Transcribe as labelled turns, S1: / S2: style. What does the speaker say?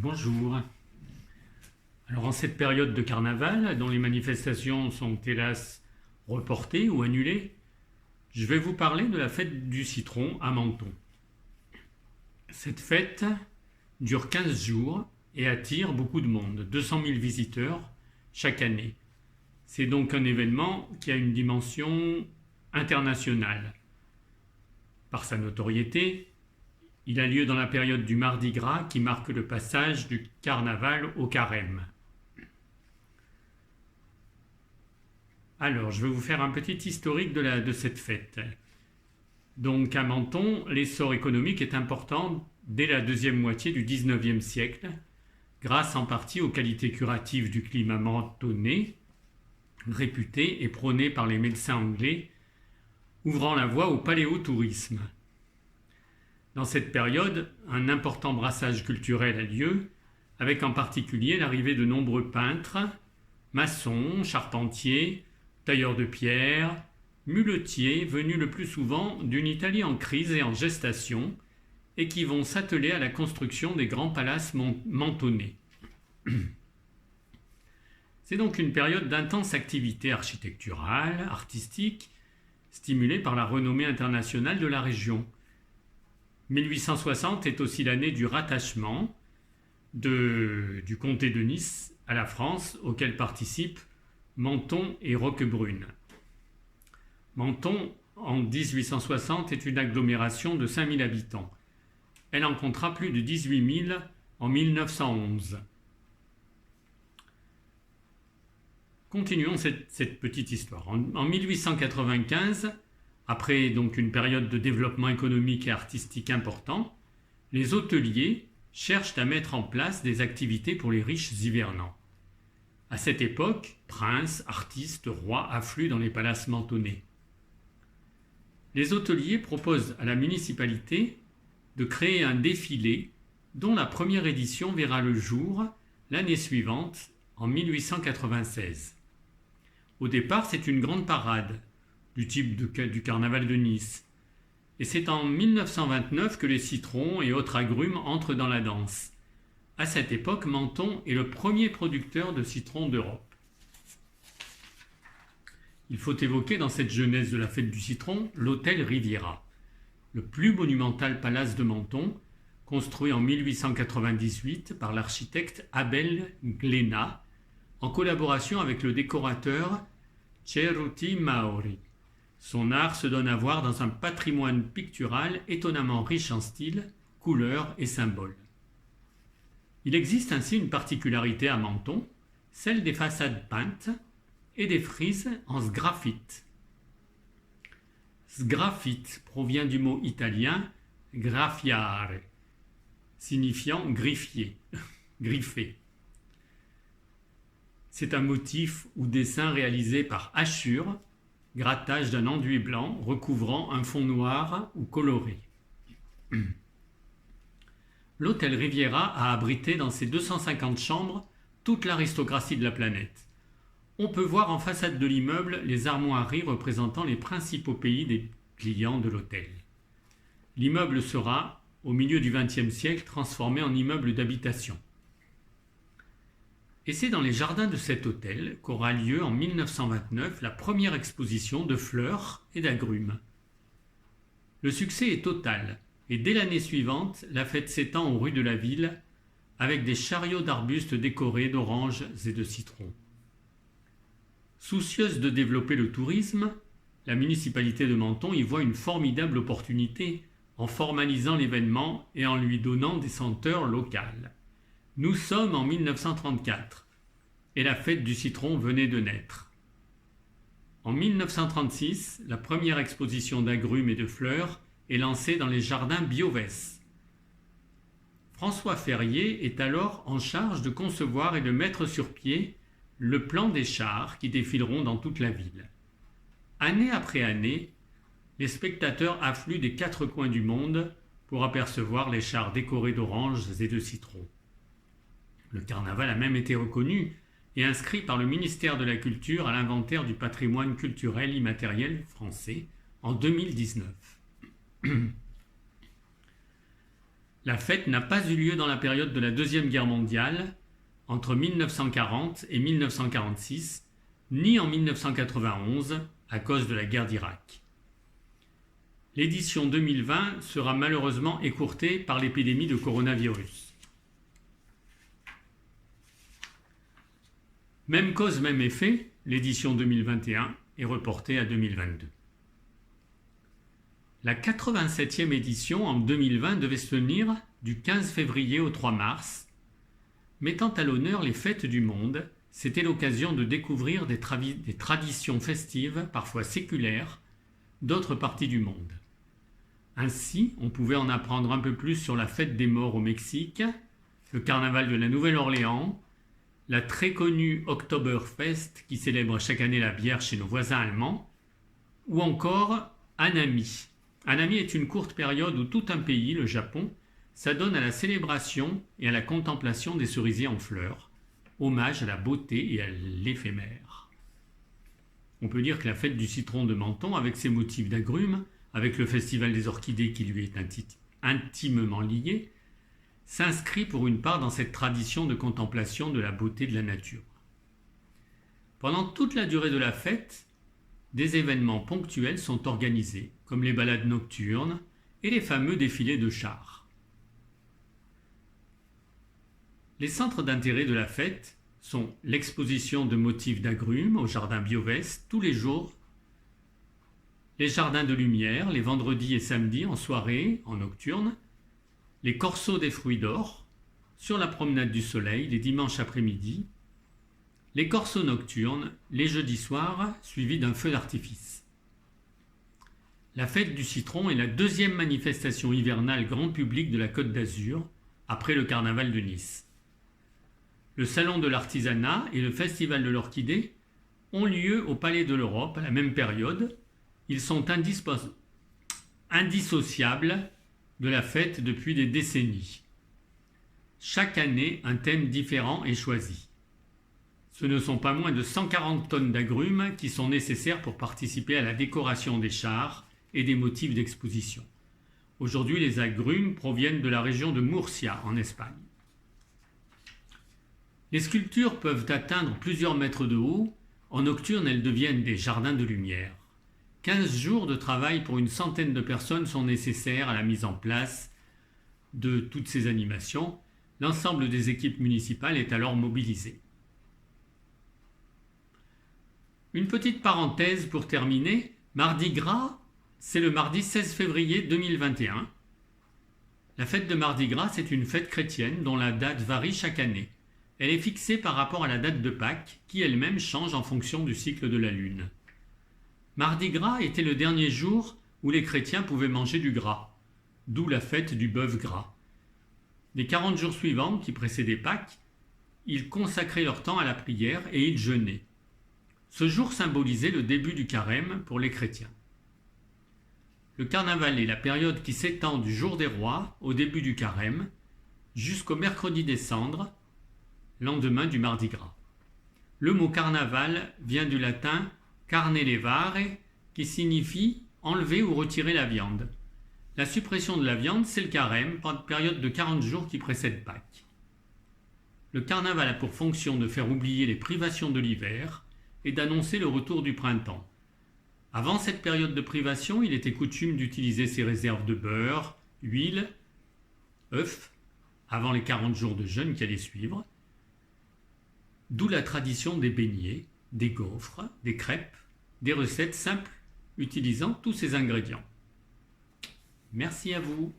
S1: Bonjour. Alors en cette période de carnaval, dont les manifestations sont hélas reportées ou annulées, je vais vous parler de la fête du citron à Menton. Cette fête dure 15 jours et attire beaucoup de monde, 200 000 visiteurs chaque année. C'est donc un événement qui a une dimension internationale. Par sa notoriété, il a lieu dans la période du Mardi Gras qui marque le passage du carnaval au carême. Alors, je vais vous faire un petit historique de cette fête. Donc, à Menton, l'essor économique est important dès la deuxième moitié du XIXe siècle, grâce en partie aux qualités curatives du climat mentonnais, réputé et prôné par les médecins anglais, ouvrant la voie au paléotourisme. Dans cette période, un important brassage culturel a lieu, avec en particulier l'arrivée de nombreux peintres, maçons, charpentiers, tailleurs de pierre, muletiers venus le plus souvent d'une Italie en crise et en gestation et qui vont s'atteler à la construction des grands palaces mentonnais. C'est donc une période d'intense activité architecturale, artistique, stimulée par la renommée internationale de la région. 1860 est aussi l'année du rattachement du comté de Nice à la France, auquel participent Menton et Roquebrune. Menton, en 1860, est une agglomération de 5000 habitants. Elle en comptera plus de 18 000 en 1911. Continuons cette petite histoire. En 1895, après donc une période de développement économique et artistique important, les hôteliers cherchent à mettre en place des activités pour les riches hivernants. À cette époque, princes, artistes, rois affluent dans les palaces mentonnais. Les hôteliers proposent à la municipalité de créer un défilé dont la première édition verra le jour l'année suivante, en 1896. Au départ, c'est une grande parade, du type du carnaval de Nice. Et c'est en 1929 que les citrons et autres agrumes entrent dans la danse. À cette époque, Menton est le premier producteur de citrons d'Europe. Il faut évoquer dans cette genèse de la fête du citron l'hôtel Riviera, le plus monumental palace de Menton, construit en 1898 par l'architecte Abel Glénat, en collaboration avec le décorateur Ceruti Mauri. Son art se donne à voir dans un patrimoine pictural étonnamment riche en style, couleurs et symboles. Il existe ainsi une particularité à Menton, celle des façades peintes et des frises en sgraffite. Sgraffite provient du mot italien graffiare, signifiant griffier, griffer. C'est un motif ou dessin réalisé par hachure, grattage d'un enduit blanc recouvrant un fond noir ou coloré. L'hôtel Riviera a abrité dans ses 250 chambres toute l'aristocratie de la planète. On peut voir en façade de l'immeuble les armoiries représentant les principaux pays des clients de l'hôtel. L'immeuble sera, au milieu du XXe siècle, transformé en immeuble d'habitation. Et c'est dans les jardins de cet hôtel qu'aura lieu en 1929 la première exposition de fleurs et d'agrumes. Le succès est total et dès l'année suivante, la fête s'étend aux rues de la ville avec des chariots d'arbustes décorés d'oranges et de citrons. Soucieuse de développer le tourisme, la municipalité de Menton y voit une formidable opportunité en formalisant l'événement et en lui donnant des senteurs locales. Nous sommes en 1934 et la fête du citron venait de naître. En 1936, la première exposition d'agrumes et de fleurs est lancée dans les jardins Biovès. François Ferrier est alors en charge de concevoir et de mettre sur pied le plan des chars qui défileront dans toute la ville. Année après année, les spectateurs affluent des 4 coins du monde pour apercevoir les chars décorés d'oranges et de citrons. Le carnaval a même été reconnu et inscrit par le ministère de la Culture à l'inventaire du patrimoine culturel immatériel français en 2019. La fête n'a pas eu lieu dans la période de la Deuxième Guerre mondiale, entre 1940 et 1946, ni en 1991 à cause de la guerre d'Irak. L'édition 2020 sera malheureusement écourtée par l'épidémie de coronavirus. Même cause, même effet, l'édition 2021 est reportée à 2022. La 87e édition en 2020 devait se tenir du 15 février au 3 mars. Mettant à l'honneur les fêtes du monde, c'était l'occasion de découvrir des traditions festives, parfois séculaires, d'autres parties du monde. Ainsi, on pouvait en apprendre un peu plus sur la fête des morts au Mexique, le carnaval de la Nouvelle-Orléans, la très connue Oktoberfest qui célèbre chaque année la bière chez nos voisins allemands, ou encore Hanami. Hanami est une courte période où tout un pays, le Japon, s'adonne à la célébration et à la contemplation des cerisiers en fleurs, hommage à la beauté et à l'éphémère. On peut dire que la fête du citron de Menton, avec ses motifs d'agrumes, avec le festival des orchidées qui lui est intimement lié, s'inscrit pour une part dans cette tradition de contemplation de la beauté de la nature. Pendant toute la durée de la fête, des événements ponctuels sont organisés, comme les balades nocturnes et les fameux défilés de chars. Les centres d'intérêt de la fête sont l'exposition de motifs d'agrumes au jardin Biovest tous les jours, les jardins de lumière les vendredis et samedis en soirée, en nocturne, les corsos des fruits d'or sur la promenade du soleil les dimanches après-midi, les corsos nocturnes les jeudis soirs suivis d'un feu d'artifice. La fête du citron est la deuxième manifestation hivernale grand public de la Côte d'Azur, après le carnaval de Nice. Le salon de l'artisanat et le festival de l'orchidée ont lieu au Palais de l'Europe à la même période. Ils sont indissociables de la fête depuis des décennies. Chaque année, un thème différent est choisi. Ce ne sont pas moins de 140 tonnes d'agrumes qui sont nécessaires pour participer à la décoration des chars et des motifs d'exposition. Aujourd'hui, les agrumes proviennent de la région de Murcia, en Espagne. Les sculptures peuvent atteindre plusieurs mètres de haut. En nocturne, elles deviennent des jardins de lumière. 15 jours de travail pour une centaine de personnes sont nécessaires à la mise en place de toutes ces animations. L'ensemble des équipes municipales est alors mobilisé. Une petite parenthèse pour terminer. Mardi Gras, c'est le mardi 16 février 2021. La fête de Mardi Gras, c'est une fête chrétienne dont la date varie chaque année. Elle est fixée par rapport à la date de Pâques, qui elle-même change en fonction du cycle de la Lune. Mardi Gras était le dernier jour où les chrétiens pouvaient manger du gras, d'où la fête du bœuf gras. Les 40 jours suivants, qui précédaient Pâques, ils consacraient leur temps à la prière et ils jeûnaient. Ce jour symbolisait le début du carême pour les chrétiens. Le carnaval est la période qui s'étend du jour des rois, au début du carême, jusqu'au mercredi des cendres, lendemain du Mardi Gras. Le mot carnaval vient du latin carne levare, qui signifie enlever ou retirer la viande. La suppression de la viande, c'est le carême, période de 40 jours qui précède Pâques. Le carnaval a pour fonction de faire oublier les privations de l'hiver et d'annoncer le retour du printemps. Avant cette période de privation, il était coutume d'utiliser ses réserves de beurre, huile, œufs, avant les 40 jours de jeûne qui allaient suivre, d'où la tradition des beignets, des gaufres, des crêpes, des recettes simples utilisant tous ces ingrédients. Merci à vous.